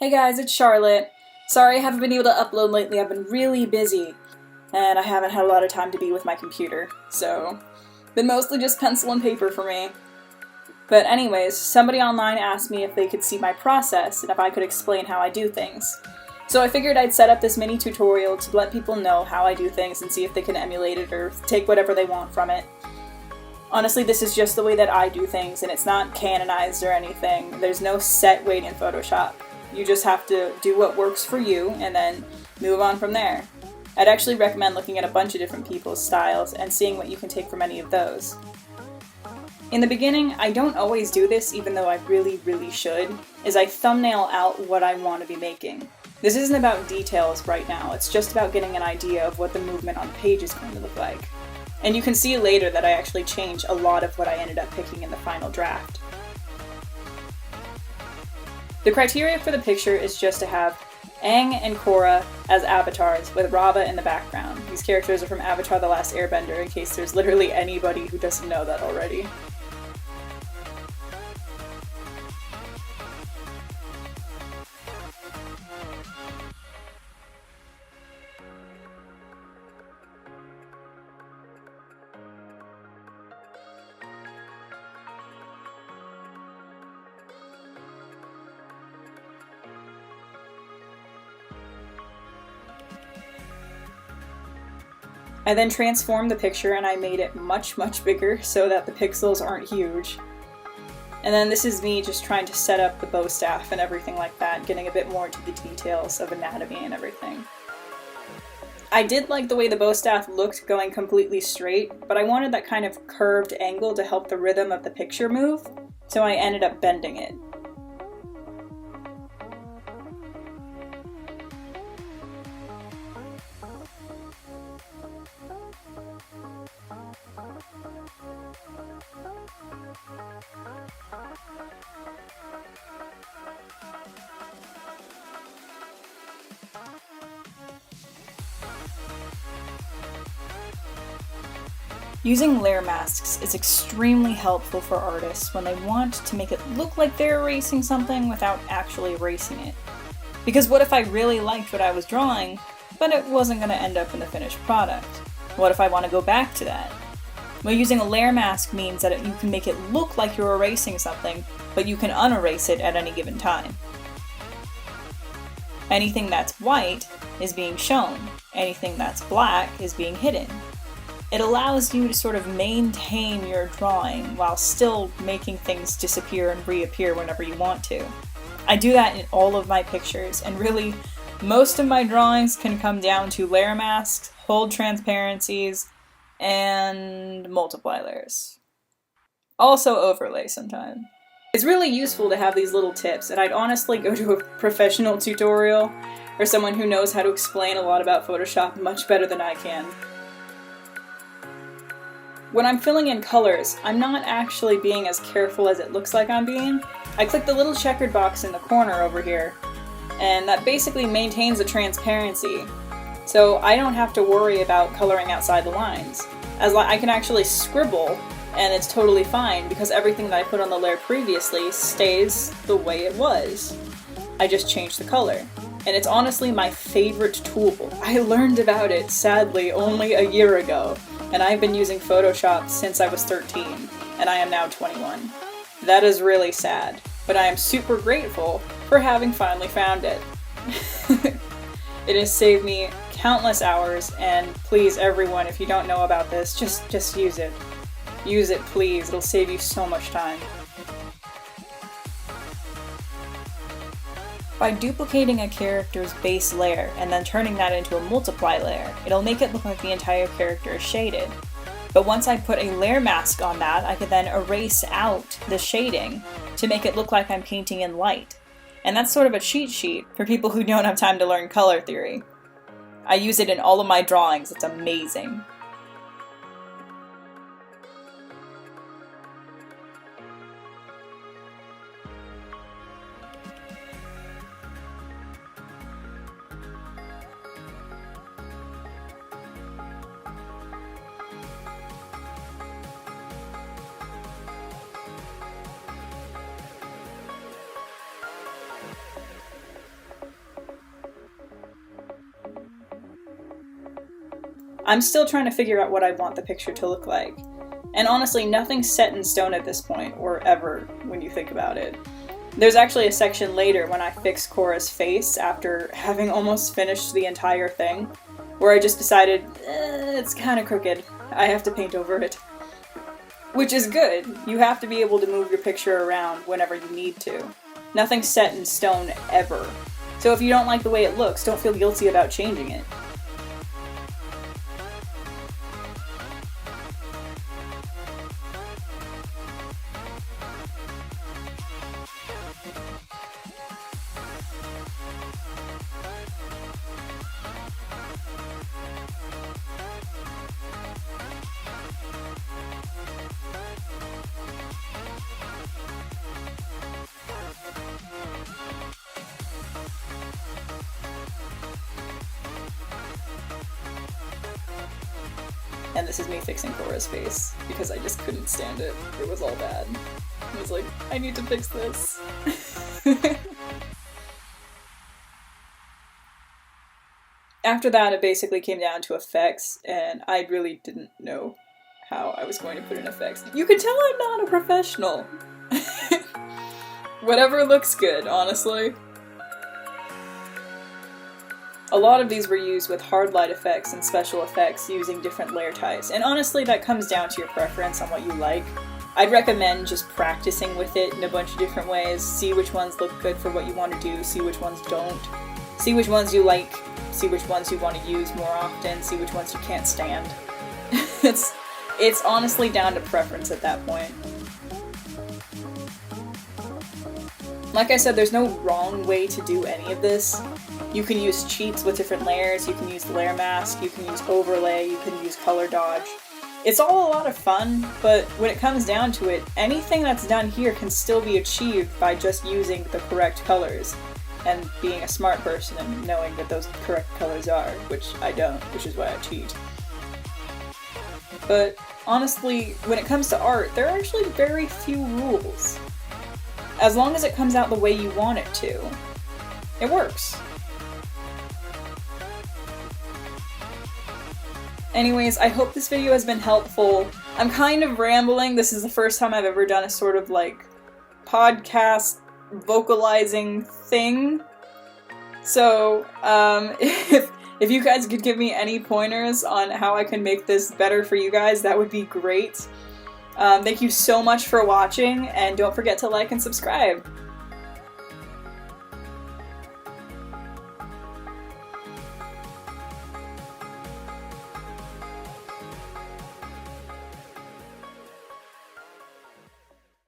Hey guys, it's Charlotte. Sorry I haven't been able to upload lately, I've been really busy, and I haven't had a lot of time to be with my computer, so been mostly just pencil and paper for me. But anyways, somebody online asked me if they could see my process and if I could explain how I do things. So I figured I'd set up this mini tutorial to let people know how I do things and see if they can emulate it or take whatever they want from it. Honestly, this is just the way that I do things, and it's not canonized or anything. There's no set way in Photoshop. You just have to do what works for you and then move on from there. I'd actually recommend looking at a bunch of different people's styles and seeing what you can take from any of those. In the beginning, I don't always do this, even though I really should, is I thumbnail out what I want to be making. This isn't about details right now, it's just about getting an idea of what the movement on the page is going to look like. And you can see later that I actually changed a lot of what I ended up picking in the final draft. The criteria for the picture is just to have Aang and Korra as avatars with Rava in the background. These characters are from Avatar: The Last Airbender, in case there's literally anybody who doesn't know that already. I then transformed the picture and I made it much bigger so that the pixels aren't huge. And then this is me just trying to set up the bow staff and everything like that, getting a bit more into the details of anatomy and everything. I did like the way the bow staff looked going completely straight, but I wanted that kind of curved angle to help the rhythm of the picture move, so I ended up bending it. Using layer masks is extremely helpful for artists when they want to make it look like they're erasing something without actually erasing it. Because what if I really liked what I was drawing, but it wasn't going to end up in the finished product? What if I want to go back to that? Well, using a layer mask means that you can make it look like you're erasing something, but you can unerase it at any given time. Anything that's white is being shown, anything that's black is being hidden. It allows you to sort of maintain your drawing while still making things disappear and reappear whenever you want to. I do that in all of my pictures, and really, most of my drawings can come down to layer masks, hold transparencies, and multiply layers. Also overlay sometimes. It's really useful to have these little tips, and I'd honestly go to a professional tutorial or someone who knows how to explain a lot about Photoshop much better than I can. When I'm filling in colors, I'm not actually being as careful as it looks like I'm being. I click the little checkered box in the corner over here, and that basically maintains the transparency, so I don't have to worry about coloring outside the lines. I can actually scribble, and it's totally fine because everything that I put on the layer previously stays the way it was. I just changed the color. And it's honestly my favorite tool. I learned about it, sadly, only a year ago, and I've been using Photoshop since I was 13, and I am now 21. That is really sad, but I am super grateful for having finally found it. It has saved me countless hours, and please everyone, if you don't know about this, just use it. Use it, please, it'll save you so much time. By duplicating a character's base layer and then turning that into a multiply layer, it'll make it look like the entire character is shaded. But once I put a layer mask on that, I can then erase out the shading to make it look like I'm painting in light. And that's sort of a cheat sheet for people who don't have time to learn color theory. I use it in all of my drawings, it's amazing. I'm still trying to figure out what I want the picture to look like. And honestly, nothing's set in stone at this point, or ever, when you think about it. There's actually a section later when I fix Cora's face after having almost finished the entire thing, where I just decided, it's kind of crooked. I have to paint over it. Which is good. You have to be able to move your picture around whenever you need to. Nothing's set in stone ever. So if you don't like the way it looks, don't feel guilty about changing it. And this is me fixing Cora's face, because I just couldn't stand it. It was all bad. I was like, I need to fix this. After that, it basically came down to effects, and I really didn't know how I was going to put in effects. You can tell I'm not a professional. Whatever looks good, honestly. A lot of these were used with hard light effects and special effects using different layer types, and honestly that comes down to your preference on what you like. I'd recommend just practicing with it in a bunch of different ways, see which ones look good for what you want to do, see which ones don't, see which ones you like, see which ones you want to use more often, see which ones you can't stand. It's honestly down to preference at that point. Like I said, there's no wrong way to do any of this. You can use cheats with different layers, you can use layer mask, you can use overlay, you can use color dodge. It's all a lot of fun, but when it comes down to it, anything that's done here can still be achieved by just using the correct colors and being a smart person and knowing what those correct colors are, which I don't, which is why I cheat. But honestly, when it comes to art, there are actually very few rules. As long as it comes out the way you want it to, it works. Anyways, I hope this video has been helpful. I'm kind of rambling. This is the first time I've ever done a sort of like podcast vocalizing thing. So, if you guys could give me any pointers on how I can make this better for you guys, that would be great. Thank you so much for watching, and don't forget to like and subscribe.